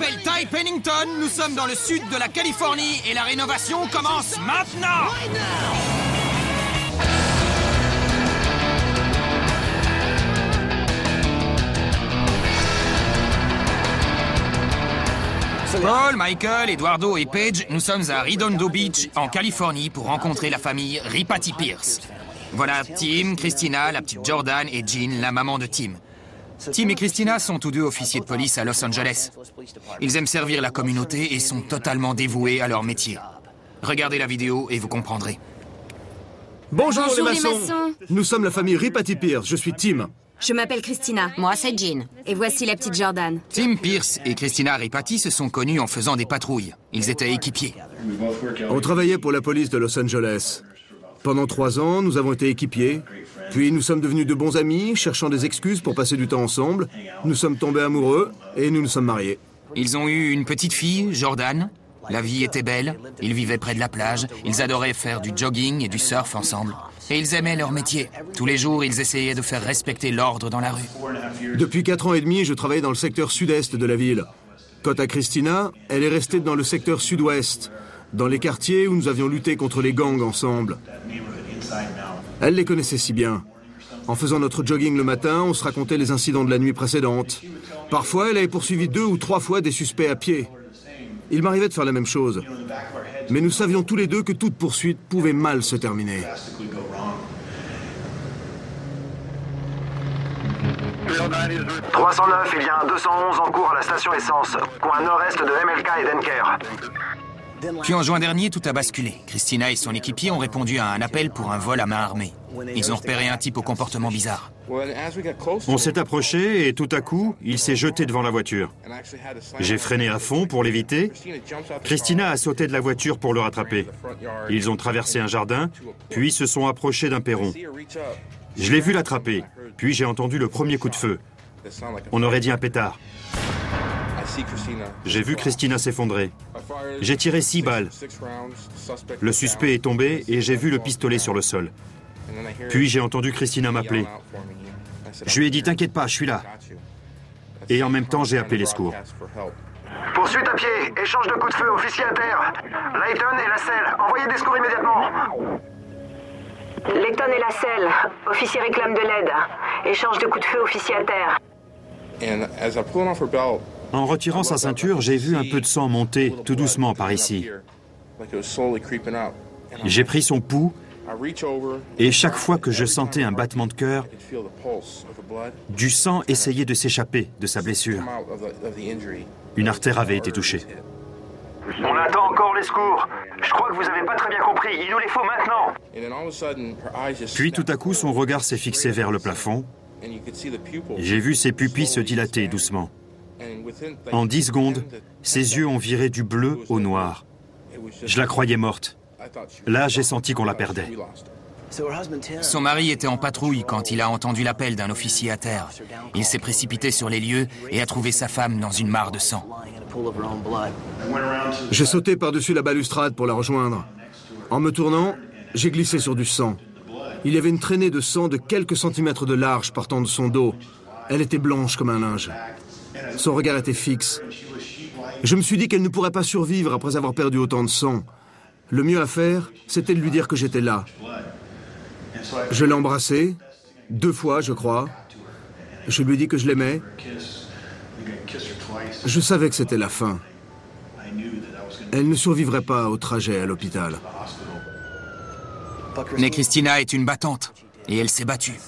m'appelle Ty Pennington, nous sommes dans le sud de la Californie et la rénovation commence maintenant. Paul, Michael, Eduardo et Paige, nous sommes à Redondo Beach, en Californie, pour rencontrer la famille Ripati Pierce. Voilà Tim, Christina, la petite Jordan et Jean, la maman de Tim. Tim et Christina sont tous deux officiers de police à Los Angeles. Ils aiment servir la communauté et sont totalement dévoués à leur métier. Regardez la vidéo et vous comprendrez. Bonjour les maçons. Nous sommes la famille Ripati Pierce, je suis Tim. Je m'appelle Christina. Moi, c'est Jean. Et voici la petite Jordan. Tim Pierce et Christina Ripati se sont connus en faisant des patrouilles. Ils étaient équipiers. On travaillait pour la police de Los Angeles. Pendant 3 ans, nous avons été équipiers. Puis nous sommes devenus de bons amis, cherchant des excuses pour passer du temps ensemble. Nous sommes tombés amoureux et nous nous sommes mariés. Ils ont eu une petite fille, Jordan. La vie était belle, ils vivaient près de la plage, ils adoraient faire du jogging et du surf ensemble. Et ils aimaient leur métier. Tous les jours, ils essayaient de faire respecter l'ordre dans la rue. Depuis 4 ans et demi, je travaillais dans le secteur sud-est de la ville. Quant à Christina, elle est restée dans le secteur sud-ouest, dans les quartiers où nous avions lutté contre les gangs ensemble. Elle les connaissait si bien. En faisant notre jogging le matin, on se racontait les incidents de la nuit précédente. Parfois, elle avait poursuivi 2 ou 3 fois des suspects à pied. Il m'arrivait de faire la même chose. Mais nous savions tous les deux que toute poursuite pouvait mal se terminer. « 309, il y a un 211 en cours à la station essence, coin nord-est de MLK et Denker. » Puis en juin dernier, tout a basculé. Christina et son équipier ont répondu à un appel pour un vol à main armée. Ils ont repéré un type au comportement bizarre. On s'est approché et tout à coup, il s'est jeté devant la voiture. J'ai freiné à fond pour l'éviter. Christina a sauté de la voiture pour le rattraper. Ils ont traversé un jardin, puis se sont approchés d'un perron. Je l'ai vu l'attraper, puis j'ai entendu le premier coup de feu. On aurait dit un pétard. J'ai vu Christina s'effondrer. J'ai tiré 6 balles. Le suspect est tombé et j'ai vu le pistolet sur le sol. Puis j'ai entendu Christina m'appeler. Je lui ai dit « T'inquiète pas, je suis là ». Et en même temps, j'ai appelé les secours. Poursuite à pied, échange de coups de feu, officier à terre. Layton et Lassell, envoyez des secours immédiatement. Layton et Lassell, officier réclame de l'aide. Échange de coups de feu, officier à terre. En retirant sa ceinture, j'ai vu un peu de sang monter tout doucement par ici. J'ai pris son pouls et chaque fois que je sentais un battement de cœur, du sang essayait de s'échapper de sa blessure. Une artère avait été touchée. On attend encore les secours. Je crois que vous avez pas très bien compris. Il nous les faut maintenant. Puis tout à coup, son regard s'est fixé vers le plafond. J'ai vu ses pupilles se dilater doucement. En 10 secondes, ses yeux ont viré du bleu au noir. Je la croyais morte. Là, j'ai senti qu'on la perdait. Son mari était en patrouille quand il a entendu l'appel d'un officier à terre. Il s'est précipité sur les lieux et a trouvé sa femme dans une mare de sang. J'ai sauté par-dessus la balustrade pour la rejoindre. En me tournant, j'ai glissé sur du sang. Il y avait une traînée de sang de quelques centimètres de large partant de son dos. Elle était blanche comme un linge. Son regard était fixe. Je me suis dit qu'elle ne pourrait pas survivre après avoir perdu autant de sang. Le mieux à faire, c'était de lui dire que j'étais là. Je l'ai embrassée, 2 fois, je crois. Je lui ai dit que je l'aimais. Je savais que c'était la fin. Elle ne survivrait pas au trajet à l'hôpital. Mais Christina est une battante et elle s'est battue.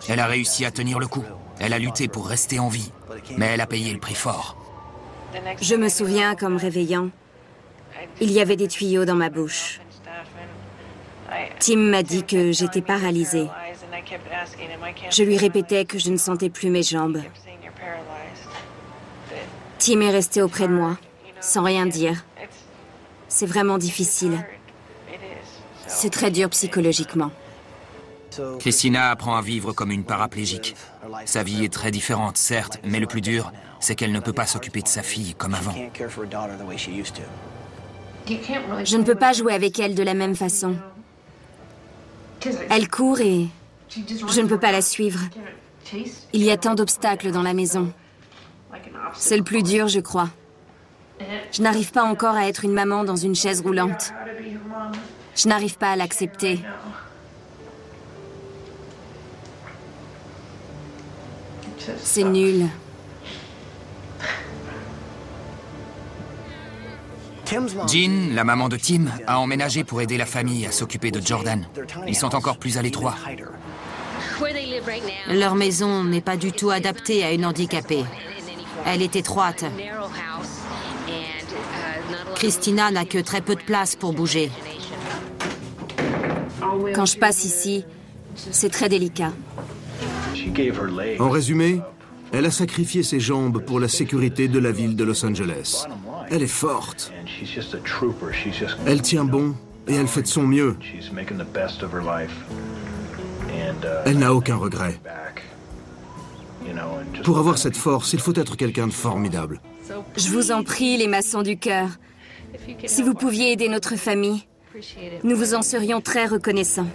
Elle a réussi à tenir le coup. Elle a lutté pour rester en vie, mais elle a payé le prix fort. Je me souviens qu'en me réveillant, il y avait des tuyaux dans ma bouche. Tim m'a dit que j'étais paralysée. Je lui répétais que je ne sentais plus mes jambes. Tim est resté auprès de moi, sans rien dire. C'est vraiment difficile. C'est très dur psychologiquement. Christina apprend à vivre comme une paraplégique. Sa vie est très différente, certes, mais le plus dur, c'est qu'elle ne peut pas s'occuper de sa fille comme avant. Je ne peux pas jouer avec elle de la même façon. Elle court et je ne peux pas la suivre. Il y a tant d'obstacles dans la maison. C'est le plus dur, je crois. Je n'arrive pas encore à être une maman dans une chaise roulante. Je n'arrive pas à l'accepter. C'est nul. Jean, la maman de Tim, a emménagé pour aider la famille à s'occuper de Jordan. Ils sont encore plus à l'étroit. Leur maison n'est pas du tout adaptée à une handicapée. Elle est étroite. Christina n'a que très peu de place pour bouger. Quand je passe ici, c'est très délicat. En résumé, elle a sacrifié ses jambes pour la sécurité de la ville de Los Angeles. Elle est forte. Elle tient bon et elle fait de son mieux. Elle n'a aucun regret. Pour avoir cette force, il faut être quelqu'un de formidable. Je vous en prie, les maçons du cœur. Si vous pouviez aider notre famille, nous vous en serions très reconnaissants.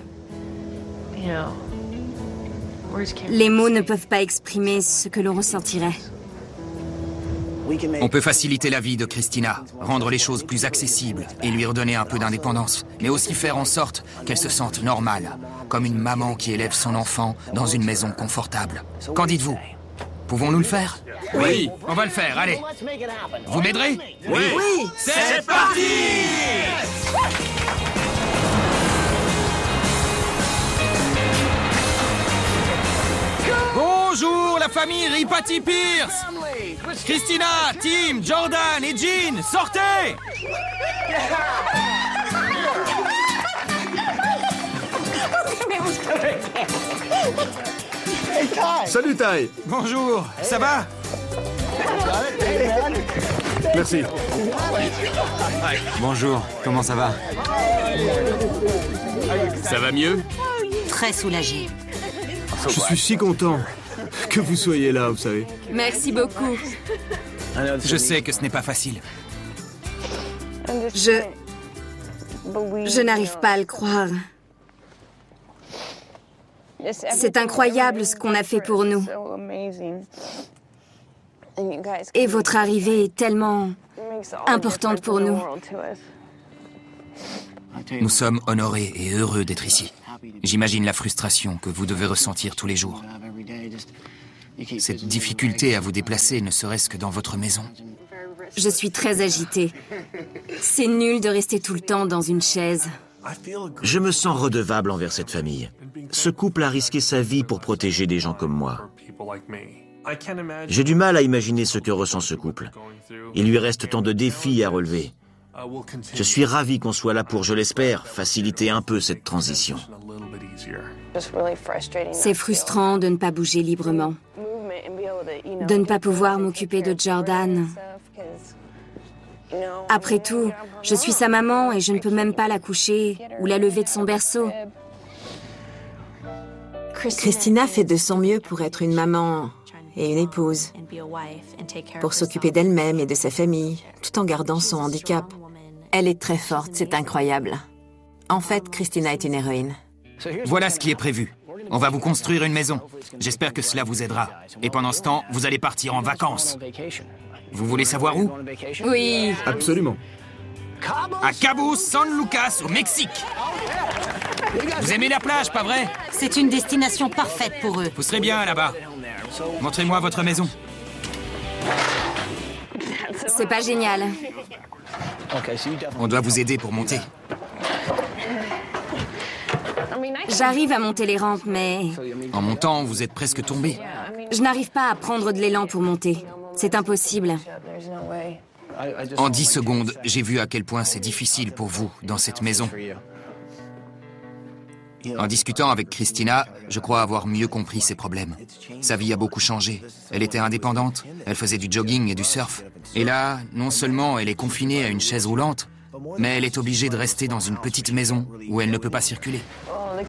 Les mots ne peuvent pas exprimer ce que l'on ressentirait. On peut faciliter la vie de Christina, rendre les choses plus accessibles et lui redonner un peu d'indépendance, mais aussi faire en sorte qu'elle se sente normale, comme une maman qui élève son enfant dans une maison confortable. Qu'en dites-vous? Pouvons-nous le faire? Oui. On va le faire, allez. Vous m'aiderez? Oui. C'est parti! Bonjour la famille Ripati Pierce! Christina, Tim, Jordan et Jean, sortez! Salut Ty. Bonjour, ça va? Merci. Bonjour, comment ça va? Ça va mieux? Très soulagée. Je suis si content que vous soyez là, vous savez. Merci beaucoup. Je sais que ce n'est pas facile. Je n'arrive pas à le croire. C'est incroyable ce qu'on a fait pour nous. Et votre arrivée est tellement importante pour nous. Nous sommes honorés et heureux d'être ici. J'imagine la frustration que vous devez ressentir tous les jours. Cette difficulté à vous déplacer, ne serait-ce que dans votre maison. Je suis très agitée. C'est nul de rester tout le temps dans une chaise. Je me sens redevable envers cette famille. Ce couple a risqué sa vie pour protéger des gens comme moi. J'ai du mal à imaginer ce que ressent ce couple. Il lui reste tant de défis à relever. Je suis ravi qu'on soit là pour, je l'espère, faciliter un peu cette transition. C'est frustrant de ne pas bouger librement, de ne pas pouvoir m'occuper de Jordan. Après tout, je suis sa maman et je ne peux même pas la coucher ou la lever de son berceau. Christina fait de son mieux pour être une maman et une épouse, pour s'occuper d'elle-même et de sa famille, tout en gardant son handicap. Elle est très forte, c'est incroyable. En fait, Christina est une héroïne. Voilà ce qui est prévu. On va vous construire une maison. J'espère que cela vous aidera. Et pendant ce temps, vous allez partir en vacances. Vous voulez savoir où? Oui. Absolument. À Cabo San Lucas, au Mexique. Vous aimez la plage, pas vrai? C'est une destination parfaite pour eux. Vous serez bien là-bas. Montrez-moi votre maison. C'est pas génial. On doit vous aider pour monter. J'arrive à monter les rampes, mais En montant, vous êtes presque tombé. je n'arrive pas à prendre de l'élan pour monter. C'est impossible. En 10 secondes, j'ai vu à quel point c'est difficile pour vous dans cette maison. En discutant avec Christina, je crois avoir mieux compris ses problèmes. Sa vie a beaucoup changé. Elle était indépendante, elle faisait du jogging et du surf. Et là, non seulement elle est confinée à une chaise roulante, mais elle est obligée de rester dans une petite maison où elle ne peut pas circuler.